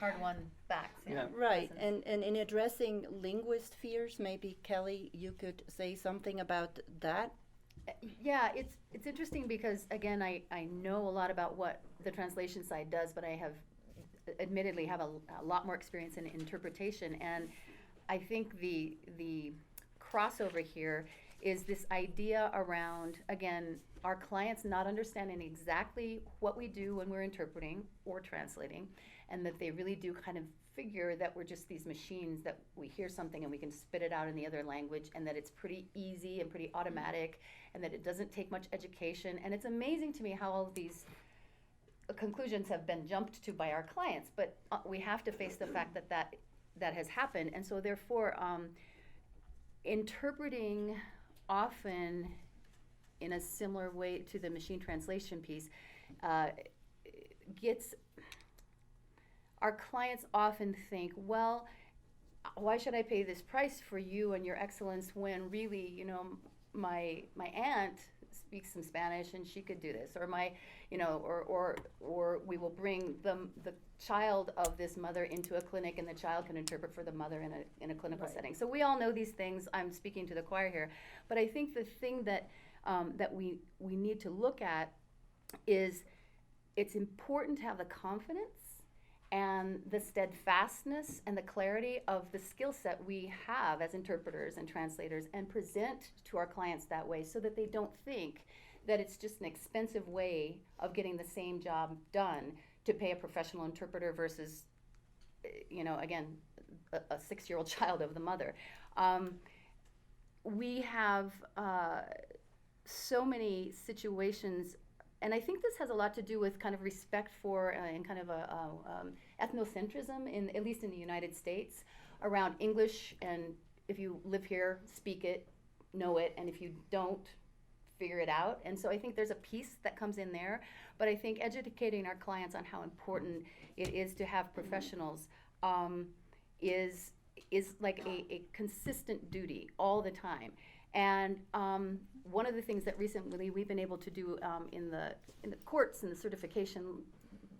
hard-won facts. Yeah. Right, and in addressing linguist fears, maybe Kelly, you could say something about that. Yeah, it's interesting because again, I know a lot about what the translation side does, but I have admittedly have a lot more experience in interpretation, and I think the crossover here is this idea around, again, our clients not understanding exactly what we do when we're interpreting or translating, and that they really do kind of figure that we're just these machines, that we hear something and we can spit it out in the other language, and that it's pretty easy and pretty automatic, and that it doesn't take much education. And it's amazing to me how all of these conclusions have been jumped to by our clients, but we have to face the fact that that has happened. And so therefore, interpreting often in a similar way to the machine translation piece gets, our clients often think, well, why should I pay this price for you and your excellence when really, you know, my aunt speaks some Spanish and she could do this, or my, you know, or we will bring the child of this mother into a clinic and the child can interpret for the mother in a clinical Right. setting. So we all know these things. I'm speaking to the choir here, but I think the thing that that we need to look at is it's important to have the confidence and the steadfastness and the clarity of the skill set we have as interpreters and translators, and present to our clients that way, so that they don't think that it's just an expensive way of getting the same job done to pay a professional interpreter versus, you know, again, a 6-year-old child of the mother. We have so many situations, and I think this has a lot to do with kind of respect for and kind of a ethnocentrism, in at least in the United States, around English. And if you live here, speak it, know it, and if you don't, figure it out. And so I think there's a piece that comes in there, but I think educating our clients on how important it is to have professionals is like a consistent duty all the time. And one of the things that recently we've been able to do in the courts and the certification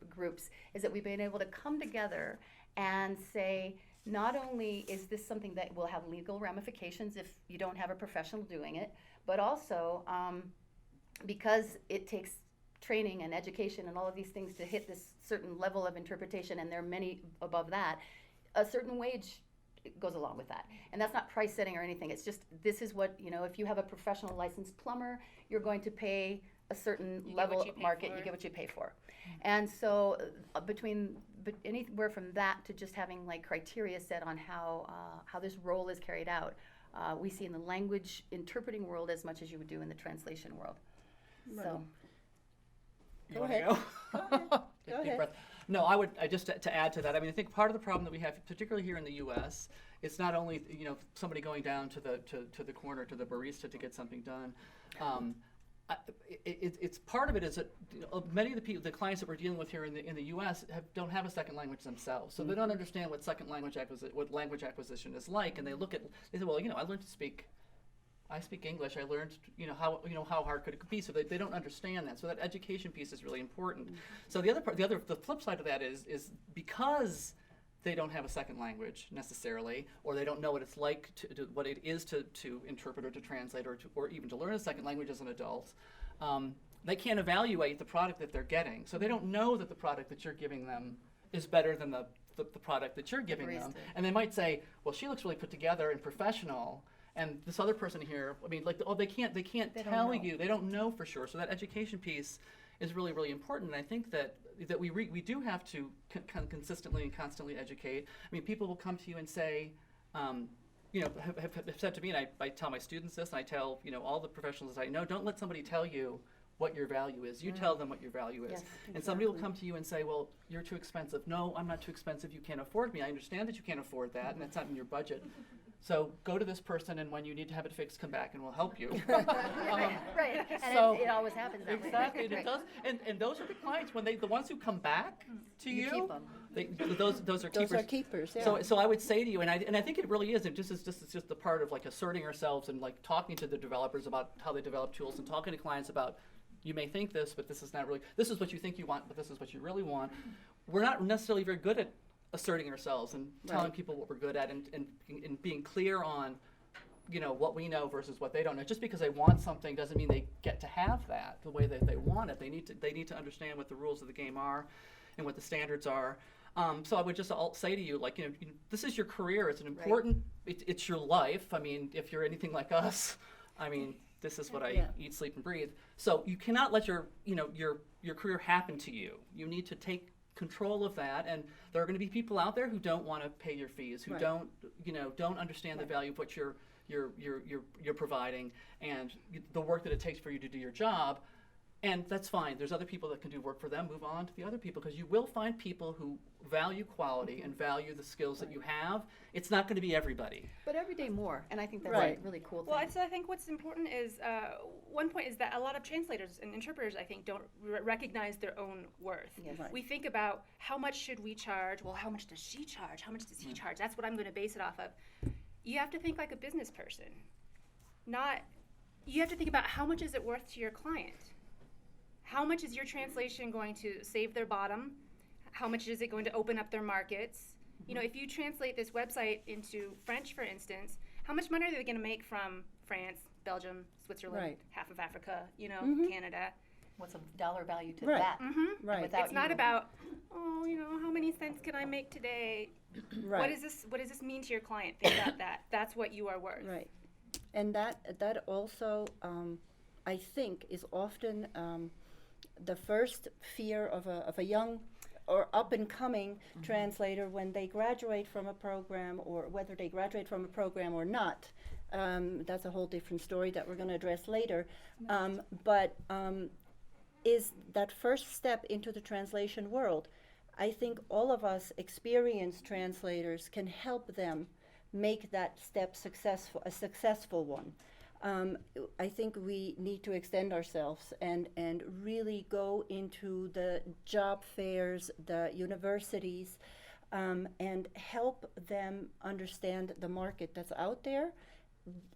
groups is that we've been able to come together and say, not only is this something that will have legal ramifications if you don't have a professional doing it, but also because it takes training and education and all of these things to hit this certain level of interpretation, and there are many above that, a certain wage goes along with that. And that's not price setting or anything. It's just, this is what, you know, if you have a professional licensed plumber, you're going to pay a certain level of market, you get what you pay for. And so anywhere from that to just having like criteria set on how this role is carried out, we see in the language interpreting world as much as you would do in the translation world. Right. So. Go ahead. Go Deep ahead. breath. No, I would just to add to that. I mean, I think part of the problem that we have, particularly here in the U.S., it's not only, you know, somebody going down to the corner to the barista to get something done. It's part of it is that, you know, many of the clients that we're dealing with here in the U.S. don't have a second language themselves, so they don't understand what what language acquisition is like, and they say, well, you know, I speak English. I learned, you know, how hard could it be? So they don't understand that. So that education piece is really important. So the flip side of that is because they don't have a second language necessarily, or they don't know what it's like what it is to interpret or to translate or even to learn a second language as an adult. They can't evaluate the product that they're getting. So they don't know that the product that you're giving them is better than the product that you're giving them. And they might say, well, she looks really put together and professional. And this other person here, I mean, like, they can't tell you. They don't know for sure. So that education piece is really, really important. And I think that we do have to consistently and constantly educate. I mean, people will come to you and say, you know, have said to me, and I tell my students this, and I tell, you know, all the professionals I know, don't let somebody tell you what your value is. You tell them what your value is. Yes, And somebody will come to you and say, well, you're too expensive. No, I'm not too expensive. You can't afford me. I understand that you can't afford that, and that's not in your budget. So go to this person, and when you need to have it fixed, come back, and we'll help you. Right. And so- it always happens that way. Exactly, and Right. it does. And those are the clients the ones who come back to You you. keep 'em. Those are keepers. Those are keepers, yeah. So I would say to you, and I think it really is. It's just the part of like asserting ourselves and like talking to the developers about how they develop tools, and talking to clients about, you may think this, but this is not really. This is what you think you want, but this is what you really want. We're not necessarily very good asserting ourselves and telling Right. people what we're good at, and being clear on, what we know versus what they don't know. Just because they want something doesn't mean they get to have that the way that they want it. They need to understand what the rules of the game are and what the standards are. So I would just say to you, like, this is your career. It's an important, it's your life. I mean, if you're anything like us, I mean, this is what I eat, sleep, and breathe. So you cannot let your career happen to you. You need to take control of that, and there are going to be people out there who don't want to pay your fees, who don't understand the value of what you're providing and the work that it takes for you to do your job. And that's fine. There's other people that can do work for them. Move on to the other people, because you will find people who value quality and value the skills that you have. It's not going to be everybody. But every day more, and I think that's Right. a really cool thing. Well, I think what's important is, one point is that a lot of translators and interpreters, I think, don't recognize their own worth. Yes. Right. We think about how much should we charge? Well, how much does she charge? How much does he charge? That's what I'm going to base it off of. You have to think like a business person. You have to think about how much is it worth to your client? How much is your translation going to save their bottom? How much is it going to open up their markets? If you translate this website into French, for instance, how much money are they going to make from France, Belgium, Switzerland, Right. half of Africa, Canada? What's a dollar value to Right. that? Right. Without It's not you- about, how many cents can I make today? Right. What does this mean to your client? Think about that. That's what you are worth. Right. And that also, I think, is often the first fear of a young or up-and-coming translator when they graduate from a program, or whether they graduate from a program or not. That's a whole different story that we're going to address later. But is that first step into the translation world. I think all of us experienced translators can help them make that step a successful one. I think we need to extend ourselves and really go into the job fairs, the universities, and help them understand the market that's out there,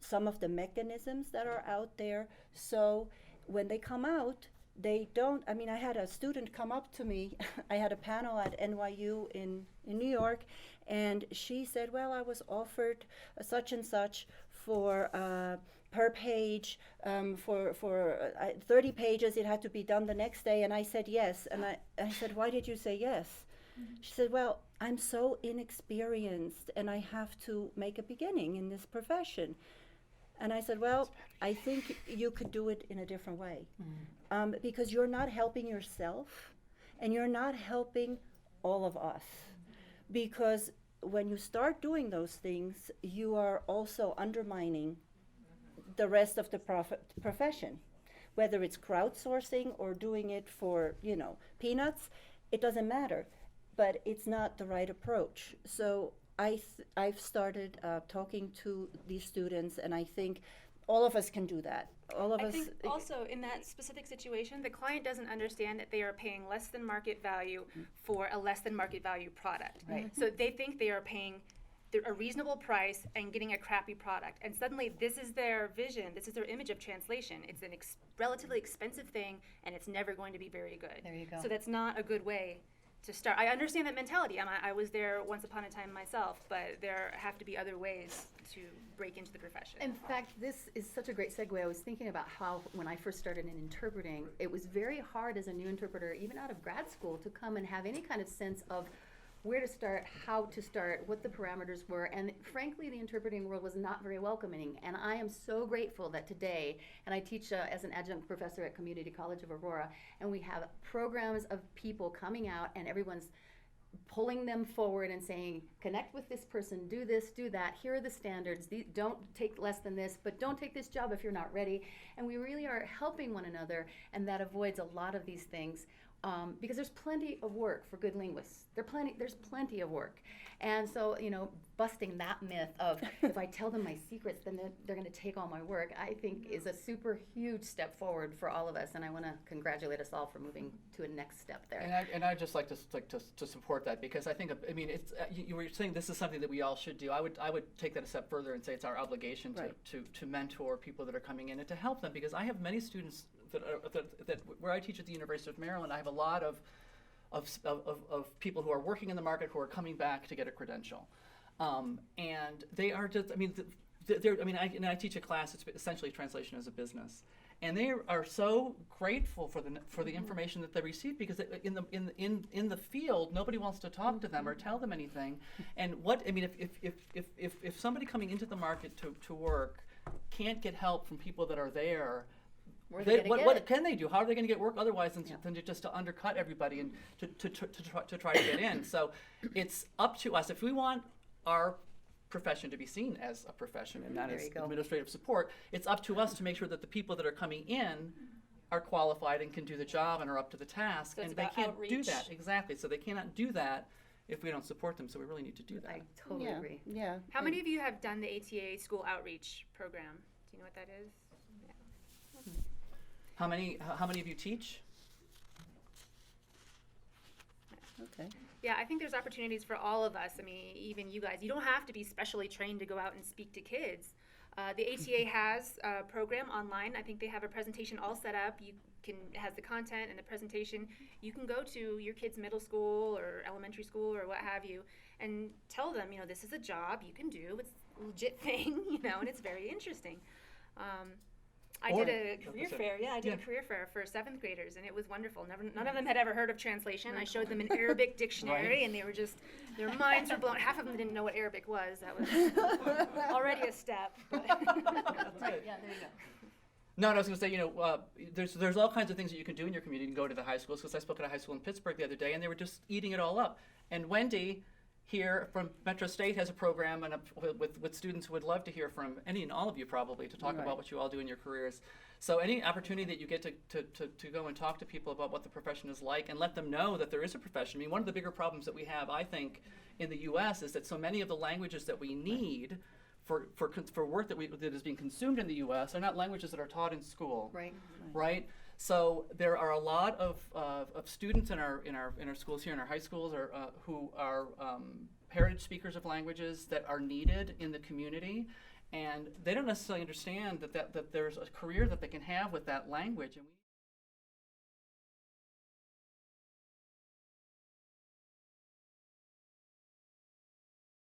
some of the mechanisms that are out there. So when they come out, they don't, I had a student come up to me. I had a panel at NYU in New York, and she said, well, I was offered such and such for per page, for 30 pages. It had to be done the next day, and I said yes. And I said, why did you say yes? She said, well, I'm so inexperienced, and I have to make a beginning in this profession. And I said, well, I think you could do it in a different way, because you're not helping yourself, and you're not helping all of us. Because when you start doing those things, you are also undermining the rest of the profession. Whether it's crowdsourcing or doing it for, peanuts, it doesn't matter. But it's not the right approach. So I've started talking to these students, and I think all of us can do that. All of I us. think also in that specific situation, the client doesn't understand that they are paying less than market value for a less than market value product. Right. So they think they are paying a reasonable price and getting a crappy product. And suddenly this is their vision, this is their image of translation. It's an relatively expensive thing, and it's never going to be very good. There you go. So that's not a good way to start. I understand that mentality. I was there once upon a time myself, but there have to be other ways to break into the profession. In fact, this is such a great segue. I was thinking about how when I first started in interpreting, it was very hard as a new interpreter, even out of grad school, to come and have any kind of sense of where to start, how to start, what the parameters were. And frankly, the interpreting world was not very welcoming. And I am so grateful that today, and I teach as an adjunct professor at Community College of Aurora, and we have programs of people coming out, and everyone's pulling them forward and saying, connect with this person, do this, do that, here are the standards, don't take less than this, but don't take this job if you're not ready. And we really are helping one another, and that avoids a lot of these things. Because there's plenty of work for good linguists. There's plenty of work. And so, busting that myth of if I tell them my secrets, then they're going to take all my work, I think is a super huge step forward for all of us. And I want to congratulate us all for moving to a next step there. And I'd just like to support that, because I think, it's you were saying this is something that we all should do. I would take that a step further and say it's our obligation Right. to mentor people that are coming in and to help them, because I have many students that where I teach at the University of Maryland. I have a lot of of people who are working in the market who are coming back to get a credential. And they are just, I mean, I teach a class, it's essentially translation as a business. And they are so grateful for the information that they receive, because in the field nobody wants to talk to them or tell them anything. And if somebody coming into the market to work can't get help from people that are there, what can they do? How are they going to get work otherwise than just to undercut everybody and to try to get in? So it's up to us if we want our profession to be seen as a profession and not as administrative support. It's up to us to make sure that the people that are coming in are qualified and can do the job and are up to the task. So it's and they about can't do outreach. that exactly. So they cannot do that if we don't support them. So we really need to do that. I totally yeah, agree. yeah. How many of you have done the ATA school outreach program? Do you know what that is? How many of you teach? Okay. Yeah, I think there's opportunities for all of us. I mean, even you guys. You don't have to be specially trained to go out and speak to kids. The ATA has a program online. I think they have a presentation all set up. It has the content and the presentation. You can go to your kid's middle school or elementary school or what have you and tell them, this is a job you can do. It's a legit thing, and it's very interesting. I did a career fair. Yeah, I did a career fair for 7th graders, and it was wonderful. None of them had ever heard of translation. I showed them an Arabic dictionary, and they were just, their minds were blown. Half of them didn't know what Arabic was. That was already a step. But That's good. Yeah, there you go. No, I was going to say, there's all kinds of things that you can do in your community. You can go to the high schools, because I spoke at a high school in Pittsburgh the other day, and they were just eating it all up. And Wendy here from Metro State has a program with students who would love to hear from any and all of you probably to talk about what you all do in your careers. So any opportunity that you get to go and talk to people about what the profession is like and let them know that there is a profession. I mean, one of the bigger problems that we have, I think, in the U.S. is that so many of the languages that we need for work that is being consumed in the U.S. are not languages that are taught in school. Right? So there are a lot of students in our schools here, in our high schools, who are heritage speakers of languages that are needed in the community, and they don't necessarily understand that there's a career that they can have with that language. And